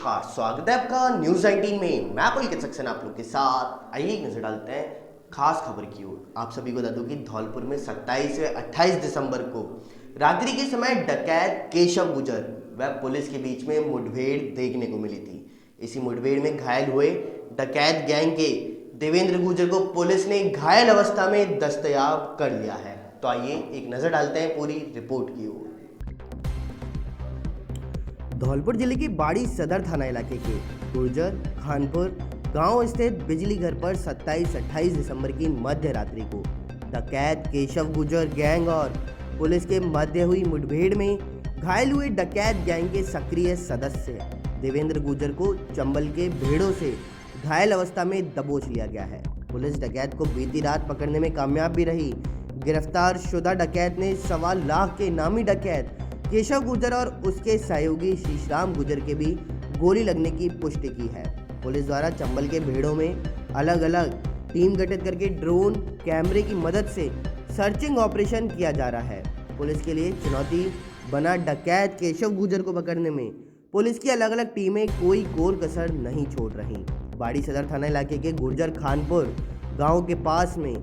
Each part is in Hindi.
नमस्कार, स्वागत है आपका न्यूज 19 में। मैं पुलकित सक्सेना आप लोग के साथ। आइए एक नजर डालते हैं खास खबर की ओर। आप सभी को बता दूं कि धौलपुर में 27 से 28 दिसंबर को रात्रि के समय डकैत केशव गुजर व पुलिस के बीच में मुठभेड़ देखने को मिली थी। इसी मुठभेड़ में घायल हुए डकैत गैंग के देवेंद्र गुजर को पुलिस ने घायल अवस्था में दस्तयाब कर लिया है। तो आइए एक नजर डालते हैं पूरी रिपोर्ट की ओर। धौलपुर जिले के बाड़ी सदर थाना इलाके के गुर्जर खानपुर गांव स्थित बिजली घर पर 27-28 दिसंबर की मध्य रात्रि को डकैत केशव गुजर गैंग और पुलिस के मध्य हुई मुठभेड़ में घायल हुए डकैत गैंग के सक्रिय सदस्य देवेंद्र गुजर को चंबल के भेड़ों से घायल अवस्था में दबोच लिया गया है। पुलिस डकैत को बीती रात पकड़ने में कामयाब भी रही। गिरफ्तार शुदा डकैत ने 1.25 लाख के इनामी डकैत केशव गुजर और उसके सहयोगी शीशराम गुजर के भी गोली लगने की पुष्टि की है। पुलिस द्वारा चंबल के भेड़ों में अलग अलग टीम गठित करके ड्रोन कैमरे की मदद से सर्चिंग ऑपरेशन किया जा रहा है। पुलिस के लिए चुनौती बना डकैत केशव गुजर को पकड़ने में पुलिस की अलग अलग टीमें कोई कोर कसर नहीं छोड़ रही। बाड़ी सदर थाना इलाके के गुर्जर खानपुर गांव के पास में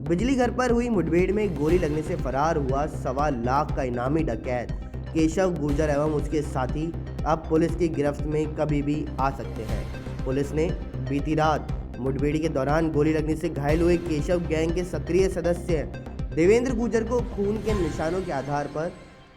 बिजली घर पर हुई मुठभेड़ में गोली लगने से फरार हुआ 1.25 लाख का इनामी डकैत केशव गुर्जर एवं उसके साथी अब पुलिस की गिरफ्त में कभी भी आ सकते हैं। पुलिस ने बीती रात मुठभेड़ के दौरान गोली लगने से घायल हुए केशव गैंग के सक्रिय सदस्य देवेंद्र गुजर को खून के निशानों के आधार पर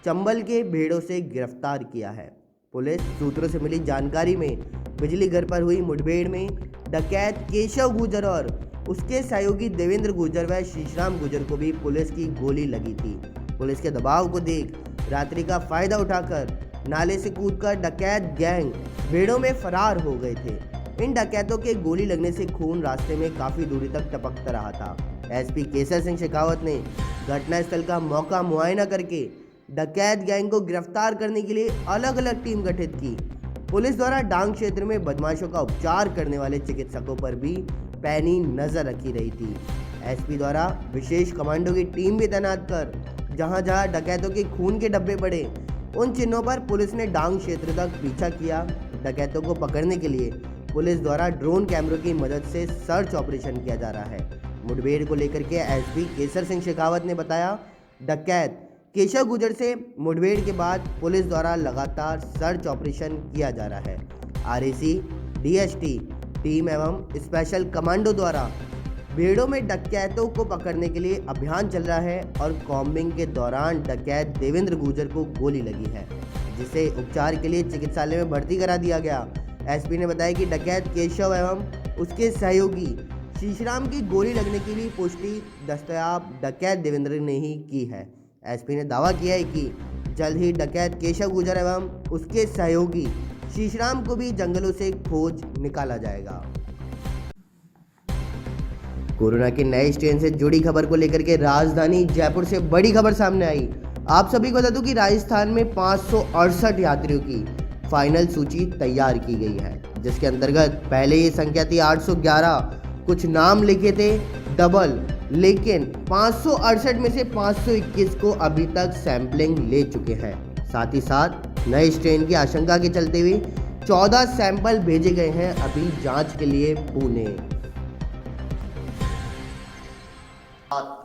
चंबल के भेड़ों से गिरफ्तार किया है। पुलिस सूत्रों से मिली जानकारी में बिजली घर पर हुई मुठभेड़ में डकैत केशव गुजर और उसके सहयोगी देवेंद्र गुजर व शीशराम गुजर को भी पुलिस की गोली लगी थी। पुलिस के दबाव को देख रात्रि का फायदा उठाकर नाले से कूदकर डकैत गैंग भेड़ों में फरार हो गए थे। इन डकैतों के गोली लगने से खून रास्ते में काफी दूरी तक टपकता रहा था। एसपी केसर सिंह शेखावत ने घटनास्थल का मौका मुआयना करके डकैत गैंग को गिरफ्तार करने के लिए अलग अलग टीम गठित की। पुलिस द्वारा डांग क्षेत्र में बदमाशों का उपचार करने वाले चिकित्सकों पर भी पैनी नजर रखी रही थी। एसपी द्वारा विशेष कमांडो की टीम भी तैनात कर जहां जहां डकैतों के खून के डब्बे पड़े उन चिन्हों पर पुलिस ने डांग क्षेत्र तक पीछा किया। डकैतों को पकड़ने के लिए पुलिस द्वारा ड्रोन कैमरों की मदद से सर्च ऑपरेशन किया जा रहा है। मुठभेड़ को लेकर के एसपी केसर सिंह शेखावत ने बताया, डकैत केशव गुजर से मुठभेड़ के बाद पुलिस द्वारा लगातार सर्च ऑपरेशन किया जा रहा है। आरएसी, डीएसटी टीम एवं स्पेशल कमांडो द्वारा भेड़ों में डकैतों को पकड़ने के लिए अभियान चल रहा है और कॉम्बिंग के दौरान डकैत देवेंद्र गुजर को गोली लगी है, जिसे उपचार के लिए चिकित्सालय में भर्ती करा दिया गया। एसपी ने बताया कि डकैत केशव एवं उसके सहयोगी शीशराम की गोली लगने की भी पुष्टि दस्तयाब डकैत देवेंद्र ने ही की है। एसपी ने दावा किया है कि जल्द ही डकैत केशव गुजर एवं उसके सहयोगी शीशराम को भी जंगलों से खोज निकाला जाएगा। कोरोना के नए स्ट्रेन से जुड़ी खबर को लेकर के राजधानी जयपुर से बड़ी खबर सामने आई। आप सभी को बता दूं कि राजस्थान में 568 यात्रियों की फाइनल सूची तैयार की गई है, जिसके अंतर्गत पहले ये संख्या थी 811। कुछ नाम लिखे थे डबल, लेकिन 568 में से 521 को अभी तक सैंपलिंग ले चुके हैं। साथ ही साथ नए स्ट्रेन की आशंका के चलते हुए 14 सैंपल भेजे गए हैं अभी जांच के लिए पुणे।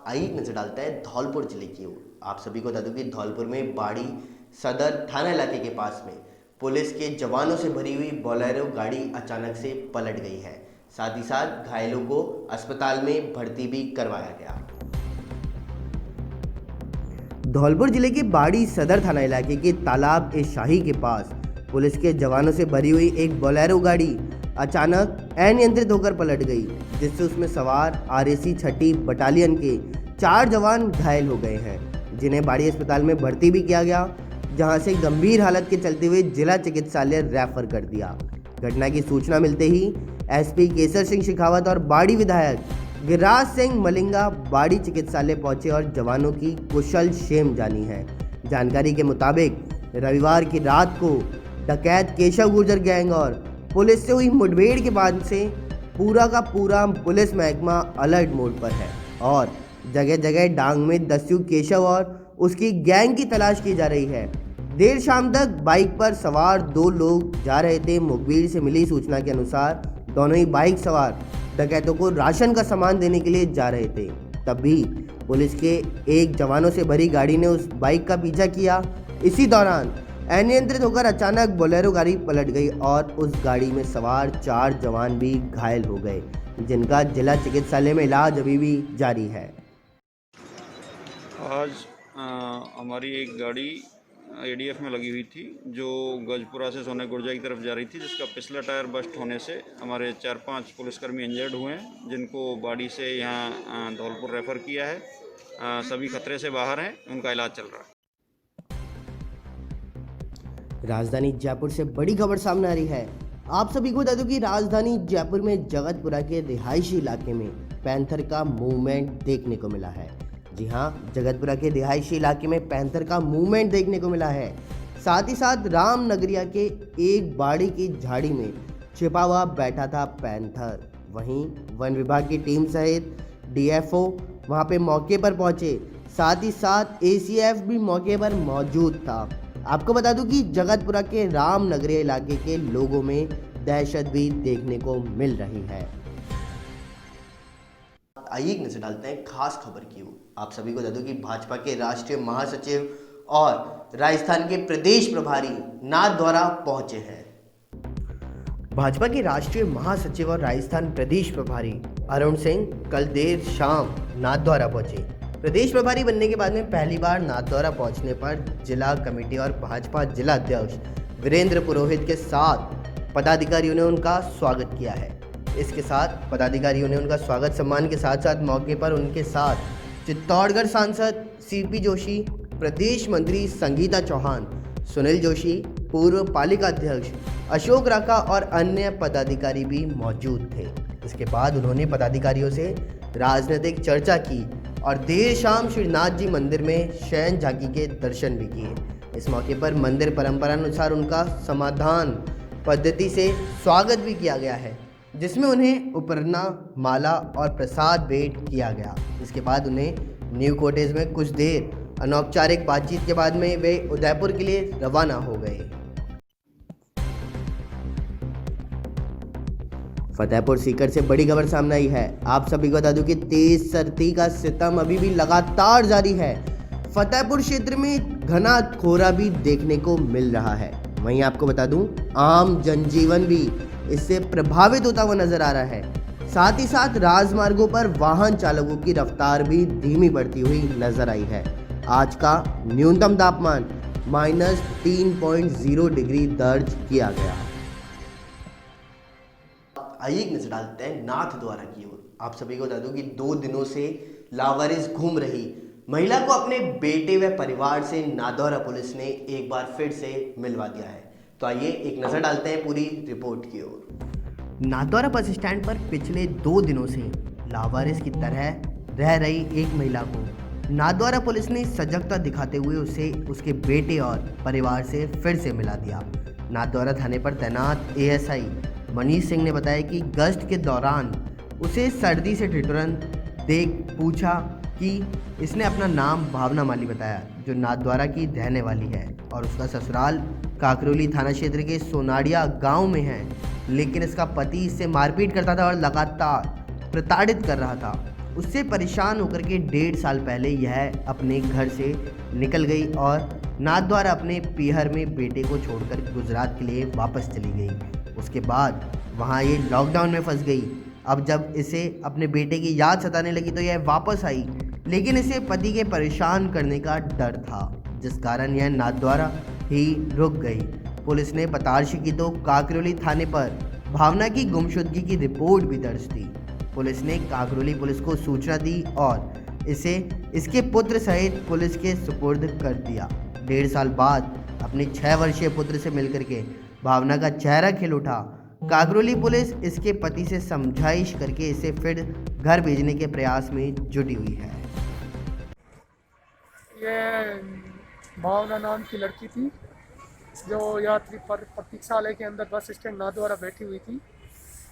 आइए नजर डालते हैं धौलपुर जिले की ओर। आप सभी को बता दूं कि धौलपुर में बाड़ी सदर थाना इलाके के पास में पुलिस के जवानों से भरी हुई बोलेरो गाड़ी अचानक से पलट गई है। साथ ही साथ घायलों को अस्पताल में भर्ती भी करवाया गया। धौलपुर जिले के बाड़ी सदर थाना इलाके के तालाब ए शाही के पास पुलिस के जवानों से भरी हुई एक बोलेरो गाड़ी अचानक अनियंत्रित होकर पलट गई, जिससे उसमें सवार आरएसी 6ठी बटालियन के 4 जवान घायल हो गए हैं, जिन्हें बाड़ी अस्पताल में भर्ती भी किया गया, जहां से गंभीर हालत के चलते हुए जिला चिकित्सालय रेफर कर दिया। घटना की सूचना मिलते ही एसपी केसर सिंह शेखावत और बाड़ी विधायक गिरिराज सिंह मलिंगा बाड़ी चिकित्सालय पहुंचे और जवानों की कुशल क्षेम जानी है। जानकारी के मुताबिक रविवार की रात को डकैत केशव गुर्जर गैंग और पुलिस से हुई मुठभेड़ के बाद से पूरा का पूरा पुलिस महकमा अलर्ट मोड पर है और जगह जगह डांग में दस्यु केशव और उसकी गैंग की तलाश की जा रही है। देर शाम तक बाइक पर सवार दो लोग जा रहे थे। मुखबिर से मिली सूचना के अनुसार दोनों ही बाइक सवार डकैतों को राशन का सामान देने के लिए जा रहे थे। तभी पुलिस के एक जवानों से भरी गाड़ी ने उस बाइक का पीछा किया। इसी दौरान अनियंत्रित होकर अचानक बोलेरो गाड़ी पलट गई और उस गाड़ी में सवार 4 जवान भी घायल हो गए, जिनका जिला चिकित्सालय में इलाज अभी भी जारी है। आज हमारी एक गाड़ी एडीएफ में लगी हुई थी जो गजपुरा से सोने गुर्जा की तरफ जा रही थी, जिसका पिछला टायर बस्ट होने से हमारे 4-5 पुलिसकर्मी इंजर्ड हुए हैं, जिनको बाड़ी से यहाँ धौलपुर रेफ़र किया है। सभी खतरे से बाहर हैं, उनका इलाज चल रहा है। राजधानी जयपुर से बड़ी खबर सामने आ रही है। आप सभी को बता दूं कि राजधानी जयपुर में जगतपुरा के रिहायशी इलाके में पैंथर का मूवमेंट देखने को मिला है। जी हां, जगतपुरा के रिहायशी इलाके में पैंथर का मूवमेंट देखने को मिला है। साथ ही साथ रामनगरिया के एक बाड़ी की झाड़ी में छिपा हुआ बैठा था पैंथर। वहीं वन विभाग की टीम सहित डीएफओ वहां पे मौके पर पहुंचे। साथ ही साथ एसीएफ भी मौके पर मौजूद था। आपको बता दूं कि जगतपुरा के रामनगरिया इलाके के लोगों में दहशत भी देखने को मिल रही है। आइए एक नजर डालते हैं खास खबर की ओर। आप सभी को बता दूं कि भाजपा के राष्ट्रीय महासचिव और राजस्थान के प्रदेश प्रभारी नाथद्वारा पहुंचे हैं। भाजपा के राष्ट्रीय महासचिव और राजस्थान प्रदेश प्रभारी अरुण सिंह कल देर शाम नाथद्वारा पहुंचे। प्रदेश प्रभारी बनने के बाद में पहली बार नाथद्वारा पहुंचने पर जिला कमेटी और भाजपा जिला अध्यक्ष वीरेंद्र पुरोहित के साथ पदाधिकारियों ने उनका स्वागत किया है। इसके साथ पदाधिकारियों ने उनका स्वागत सम्मान के साथ साथ मौके पर उनके साथ चित्तौड़गढ़ सांसद सीपी जोशी, प्रदेश मंत्री संगीता चौहान, सुनील जोशी, पूर्व पालिका अध्यक्ष अशोक राका और अन्य पदाधिकारी भी मौजूद थे। इसके बाद उन्होंने पदाधिकारियों से राजनीतिक चर्चा की और देर शाम श्रीनाथ जी मंदिर में शयन झांकी के दर्शन भी किए। इस मौके पर मंदिर परंपरा अनुसार उनका समाधान पद्धति से स्वागत भी किया गया है, जिसमें उन्हें उपरना, माला और प्रसाद भेंट किया गया। इसके बाद उन्हें न्यू कॉटेज में कुछ देर अनौपचारिक बातचीत के बाद में वे उदयपुर के लिए रवाना हो गए। फतेहपुर सीकर से बड़ी खबर सामने आई है। आप सभी को बता दूं कि तेज सर्दी का सितम अभी भी लगातार जारी है। फतेहपुर क्षेत्र में घना कोहरा भी देखने को मिल रहा है। वहीं आपको बता दूं, आम जनजीवन भी इससे प्रभावित होता हुआ नजर आ रहा है। साथ ही साथ राजमार्गों पर वाहन चालकों की रफ्तार भी धीमी बढ़ती हुई नजर आई है। आज का न्यूनतम तापमान -3.0 डिग्री दर्ज किया गया। आइए एक नजर डालते हैं नाथद्वारा की ओर। आप सभी को बता दूं कि 2 दिनों से लावारिस घूम रही महिला को अपने बेटे व परिवार से नाथद्वारा पुलिस ने एक बार फिर से मिलवा दिया है। तो आइए एक नजर डालते हैं पूरी रिपोर्ट की ओर। नाथद्वारा बस स्टैंड पर पिछले 2 दिनों से लावारिस की तरह रह रही एक महिला को नाथद्वारा पुलिस ने सजगता दिखाते हुए उसे उसके बेटे और परिवार से फिर से मिला दिया। नाथद्वारा थाने पर तैनात एएसआई मनीष सिंह ने बताया कि गश्त के दौरान उसे सर्दी से ठिठुरन देख पूछा कि इसने अपना नाम भावना माली बताया, जो नाथद्वारा की रहने वाली है और उसका ससुराल काकरोली थाना क्षेत्र के सोनाड़िया गांव में है, लेकिन इसका पति इससे मारपीट करता था और लगातार प्रताड़ित कर रहा था। उससे परेशान होकर के 1.5 साल पहले यह अपने घर से निकल गई और नाथद्वारा अपने पीहर में बेटे को छोड़कर गुजरात के लिए वापस चली गई। उसके बाद वहाँ ये लॉकडाउन में फंस गई। अब जब इसे अपने बेटे की याद सताने लगी तो यह वापस आई, लेकिन इसे पति के परेशान करने का डर था, जिस कारण यह नाथद्वारा ही रुक गई। पुलिस ने पतारशी की तो काकरोली थाने पर भावना की गुमशुदगी की रिपोर्ट भी दर्ज थी। पुलिस ने काकरोली पुलिस को सूचना दी और इसे इसके पुत्र सहित पुलिस के सुपुर्द कर दिया। 1.5 साल बाद अपने 6 वर्षीय पुत्र से मिलकर के भावना का चेहरा खिल उठा। काकरोली पुलिस इसके पति से समझाइश करके इसे फिर घर भेजने के प्रयास में जुटी हुई है। ये भावना नाम की लड़की थी जो यात्री पर प्रतीक्षालय के अंदर बस स्टैंड नाथद्वारा बैठी हुई थी।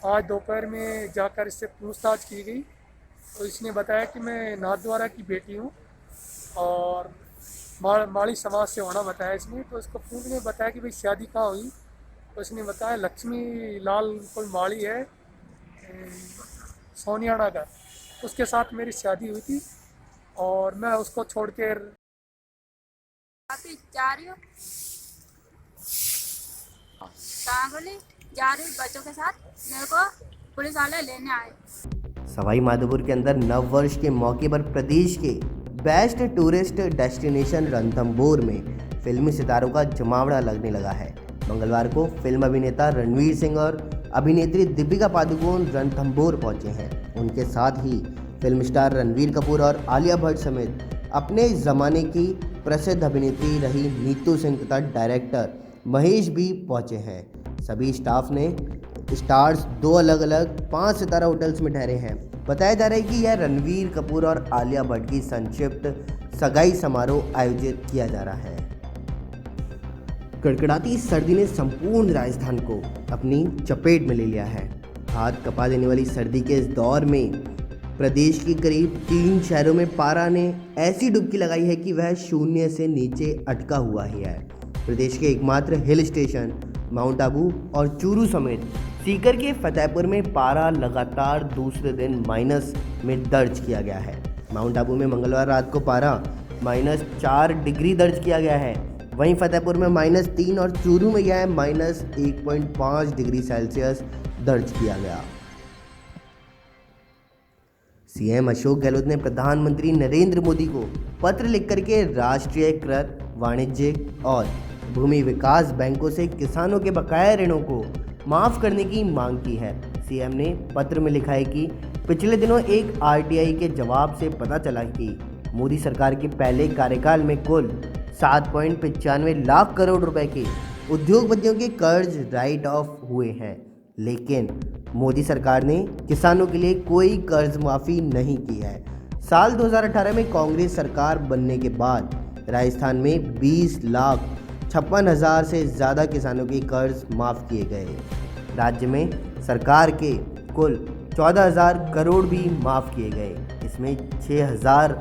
आज दोपहर में जाकर इससे पूछताछ की गई तो इसने बताया कि मैं नाथद्वारा की बेटी हूँ और माड़ी समाज से होना बताया इसने। तो इसको पूछने बताया कि भाई शादी कहाँ हुई, तो इसने बताया लक्ष्मी लाल कोई माड़ी है सोनियाना का, उसके साथ मेरी शादी हुई थी और मैं उसको छोड़ के जा रही हूँ, कहाँ बोली जा रही हूँ बच्चों के साथ, मेरे को पुलिस वाले लेने आए। सवाई माधोपुर के अंदर नव वर्ष के मौके पर प्रदेश के बेस्ट टूरिस्ट डेस्टिनेशन रणथंभौर में फिल्मी सितारों का जमावड़ा लगने लगा है। मंगलवार को फिल्म अभिनेता रणवीर सिंह और अभिनेत्री दीपिका पादुकोण रणथंभौर पहुंचे हैं। उनके साथ ही फिल्म स्टार रणवीर कपूर और आलिया भट्ट समेत अपने ज़माने की प्रसिद्ध अभिनेत्री रही नीतू सिंह तथा डायरेक्टर महेश भी पहुंचे हैं। सभी स्टाफ ने स्टार्स 2 अलग अलग 5 सितारा होटल्स में ठहरे हैं। बताया जा रहा है कि यह रणवीर कपूर और आलिया भट्ट की संक्षिप्त सगाई समारोह आयोजित किया जा रहा है। कड़कड़ाती सर्दी ने संपूर्ण राजस्थान को अपनी चपेट में ले लिया है। हाथ कपा देने वाली सर्दी के इस दौर में प्रदेश के करीब 3 शहरों में पारा ने ऐसी डुबकी लगाई है कि वह शून्य से नीचे अटका हुआ ही है। प्रदेश के एकमात्र हिल स्टेशन माउंट आबू और चूरू समेत सीकर के फतेहपुर में पारा लगातार दूसरे दिन माइनस में दर्ज किया गया है। माउंट आबू में मंगलवार रात को पारा -4 डिग्री दर्ज किया गया है। वहीं फतेहपुर में -3 और चूरू में यह -1.5 डिग्री सेल्सियस दर्ज किया गया। सीएम अशोक गहलोत ने प्रधानमंत्री नरेंद्र मोदी को पत्र लिख करके राष्ट्रीयकृत वाणिज्यिक और भूमि विकास बैंकों से किसानों के बकाया ऋणों को माफ़ करने की मांग की है। सीएम ने पत्र में लिखा है कि पिछले दिनों एक आरटीआई के जवाब से पता चला कि मोदी सरकार के पहले कार्यकाल में कुल 7.95 लाख करोड़ रुपए के उद्योगपतियों के कर्ज राइट ऑफ हुए हैं, लेकिन मोदी सरकार ने किसानों के लिए कोई कर्ज माफ़ी नहीं की है। साल 2018 में कांग्रेस सरकार बनने के बाद राजस्थान में 20,56,000 से ज़्यादा किसानों के कर्ज माफ़ किए गए। राज्य में सरकार के कुल 14,000 करोड़ भी माफ़ किए गए। इसमें 6,000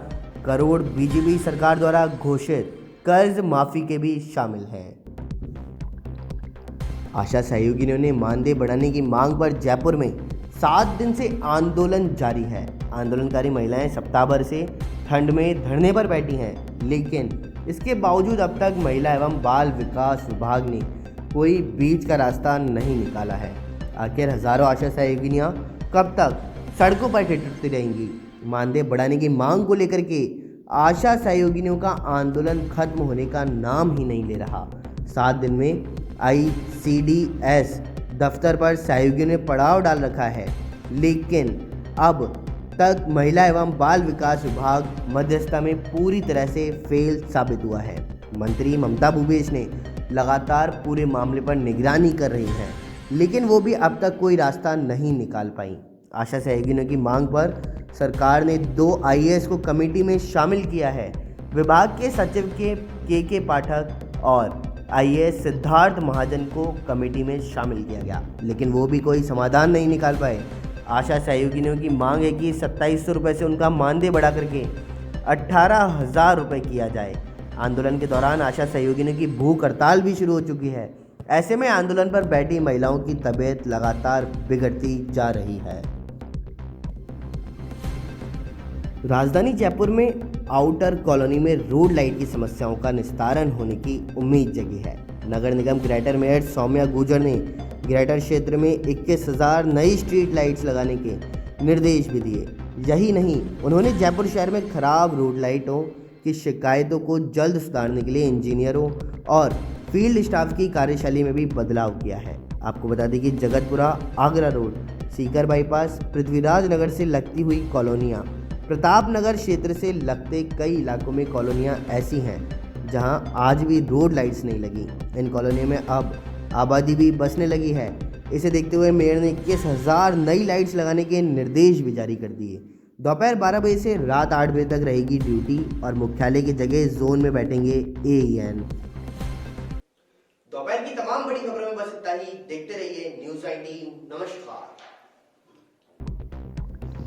करोड़ बीजेपी सरकार द्वारा घोषित कर्ज माफ़ी के भी शामिल हैं। आशा सहयोगिनियों ने मानदेय बढ़ाने की मांग पर जयपुर में 7 दिन से आंदोलन जारी है। आंदोलनकारी महिलाएं सप्ताह भर से ठंड में धरने पर बैठी हैं, लेकिन इसके बावजूद अब तक महिला एवं बाल विकास विभाग ने कोई बीच का रास्ता नहीं निकाला है। आखिर हजारों आशा सहयोगिनियां कब तक सड़कों पर ठिठुरती रहेंगी? मानदेय बढ़ाने की मांग को लेकर के आशा सहयोगिनियों का आंदोलन खत्म होने का नाम ही नहीं ले रहा। 7 दिन में ICDS दफ्तर पर सहयोगियों ने पड़ाव डाल रखा है, लेकिन अब तक महिला एवं बाल विकास विभाग मध्यस्थता में पूरी तरह से फेल साबित हुआ है। मंत्री ममता भूपेश ने लगातार पूरे मामले पर निगरानी कर रही हैं, लेकिन वो भी अब तक कोई रास्ता नहीं निकाल पाई। आशा सहयोगियों की मांग पर सरकार ने 2 IAS को कमेटी में शामिल किया है। विभाग के सचिव के पाठक और IAS सिद्धार्थ महाजन को कमेटी में शामिल किया गया, लेकिन वो भी कोई समाधान नहीं निकाल पाए। आशा सहयोगिनियों की मांग है कि 2700 रुपये से उनका मानदेय बढ़ा करके 18,000 रुपये किया जाए। आंदोलन के दौरान आशा सहयोगिनियों की भूख हड़ताल भी शुरू हो चुकी है। ऐसे में आंदोलन पर बैठी महिलाओं की तबीयत लगातार बिगड़ती जा रही है। राजधानी जयपुर में आउटर कॉलोनी में रोड लाइट की समस्याओं का निस्तारण होने की उम्मीद जगी है। नगर निगम ग्रेटर मेयर सौम्या गुर्जर ने ग्रेटर क्षेत्र में 21,000 नई स्ट्रीट लाइट्स लगाने के निर्देश भी दिए। यही नहीं, उन्होंने जयपुर शहर में खराब रोड लाइटों की शिकायतों को जल्द सुधारने के लिए इंजीनियरों और फील्ड स्टाफ की कार्यशैली में भी बदलाव किया है। आपको बता दें कि जगतपुरा आगरा रोड, सीकर बाईपास, पृथ्वीराज नगर से लगती हुई कॉलोनियाँ, प्रताप नगर क्षेत्र से लगते कई इलाकों में कॉलोनियाँ ऐसी हैं जहां आज भी रोड लाइट्स नहीं लगी। इन कॉलोनियों में अब आबादी भी बसने लगी है। इसे देखते हुए मेयर ने 21,000 नई लाइट्स लगाने के निर्देश भी जारी कर दिए। दोपहर 12 बजे से रात 8 बजे तक रहेगी ड्यूटी और मुख्यालय की जगह जोन में बैठेंगे AEN। दोपहर की तमाम बड़ी खबरों में बस इतना ही। देखते रहिए न्यूज़ 19। नमस्कार।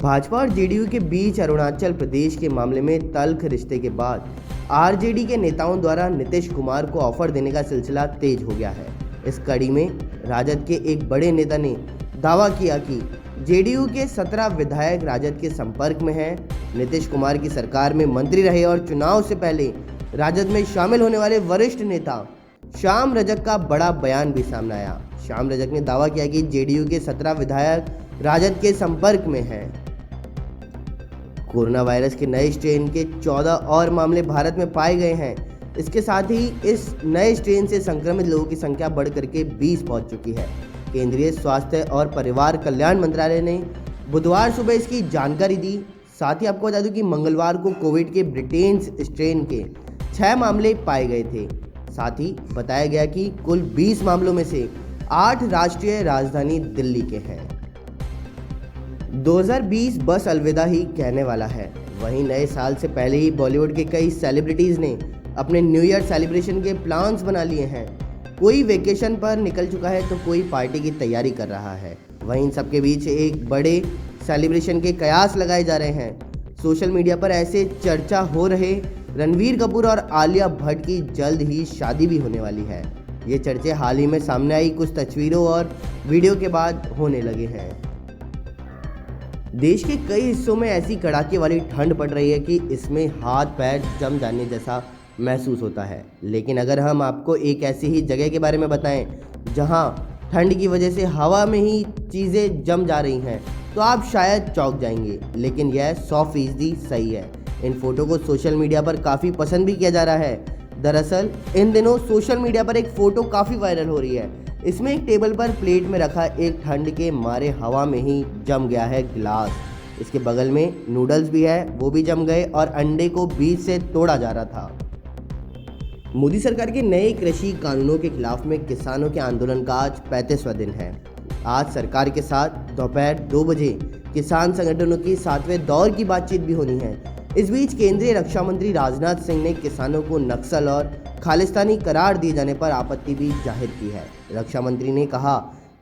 भाजपा और जेडीयू के बीच अरुणाचल प्रदेश के मामले में तल्ख रिश्ते के बाद आरजेडी के नेताओं द्वारा नीतीश कुमार को ऑफर देने का सिलसिला तेज हो गया है। इस कड़ी में राजद के एक बड़े नेता ने दावा किया कि जेडीयू के 17 विधायक राजद के संपर्क में हैं। नीतीश कुमार की सरकार में मंत्री रहे और चुनाव से पहले राजद में शामिल होने वाले वरिष्ठ नेता श्याम रजक का बड़ा बयान भी सामने आया। श्याम रजक ने दावा किया कि जेडीयू के 17 विधायक राजद के संपर्क में हैं। कोरोना वायरस के नए स्ट्रेन के 14 और मामले भारत में पाए गए हैं। इसके साथ ही इस नए स्ट्रेन से संक्रमित लोगों की संख्या बढ़कर के 20 पहुंच चुकी है। केंद्रीय स्वास्थ्य और परिवार कल्याण मंत्रालय ने बुधवार सुबह इसकी जानकारी दी। साथ ही आपको बता दूं कि मंगलवार को कोविड के ब्रिटेन स्ट्रेन के 6 मामले पाए गए थे। साथ ही बताया गया कि कुल 20 मामलों में से 8 राष्ट्रीय राजधानी दिल्ली के हैं। 2020 बस अलविदा ही कहने वाला है। वहीं नए साल से पहले ही बॉलीवुड के कई सेलिब्रिटीज़ ने अपने न्यू ईयर सेलिब्रेशन के प्लान्स बना लिए हैं। कोई वेकेशन पर निकल चुका है तो कोई पार्टी की तैयारी कर रहा है। वहीं इन सबके बीच एक बड़े सेलिब्रेशन के कयास लगाए जा रहे हैं। सोशल मीडिया पर ऐसे चर्चा हो रहे रणबीर कपूर और आलिया भट्ट की जल्द ही शादी भी होने वाली है। ये चर्चे हाल ही में सामने आई कुछ तस्वीरों और वीडियो के बाद होने लगे हैं। देश के कई हिस्सों में ऐसी कड़ाके वाली ठंड पड़ रही है कि इसमें हाथ पैर जम जाने जैसा महसूस होता है। लेकिन अगर हम आपको एक ऐसी ही जगह के बारे में बताएं जहां ठंड की वजह से हवा में ही चीज़ें जम जा रही हैं तो आप शायद चौंक जाएंगे, लेकिन यह 100% सही है। इन फोटो को सोशल मीडिया पर काफ़ी पसंद भी किया जा रहा है। दरअसल इन दिनों सोशल मीडिया पर एक फ़ोटो काफ़ी वायरल हो रही है। इसमें एक टेबल पर प्लेट में रखा एक ठंड के मारे हवा में ही जम गया है गिलास। इसके बगल में नूडल्स भी है, वो भी जम गए और अंडे को बीच से तोड़ा जा रहा था। मोदी सरकार के नए कृषि कानूनों के खिलाफ में किसानों के आंदोलन का आज 35वां दिन है। आज सरकार के साथ दोपहर 2 बजे किसान संगठनों की 7वें दौर की बातचीत भी होनी है। इस बीच केंद्रीय रक्षा मंत्री राजनाथ सिंह ने किसानों को नक्सल और खालिस्तानी करार दिए जाने पर आपत्ति भी जाहिर की है। रक्षा मंत्री ने कहा,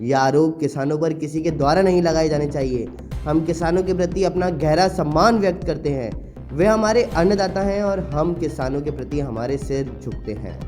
यह आरोप किसानों पर किसी के द्वारा नहीं लगाए जाने चाहिए। हम किसानों के प्रति अपना गहरा सम्मान व्यक्त करते हैं। वे हमारे अन्नदाता हैं और हम किसानों के प्रति हमारे सिर झुकते हैं।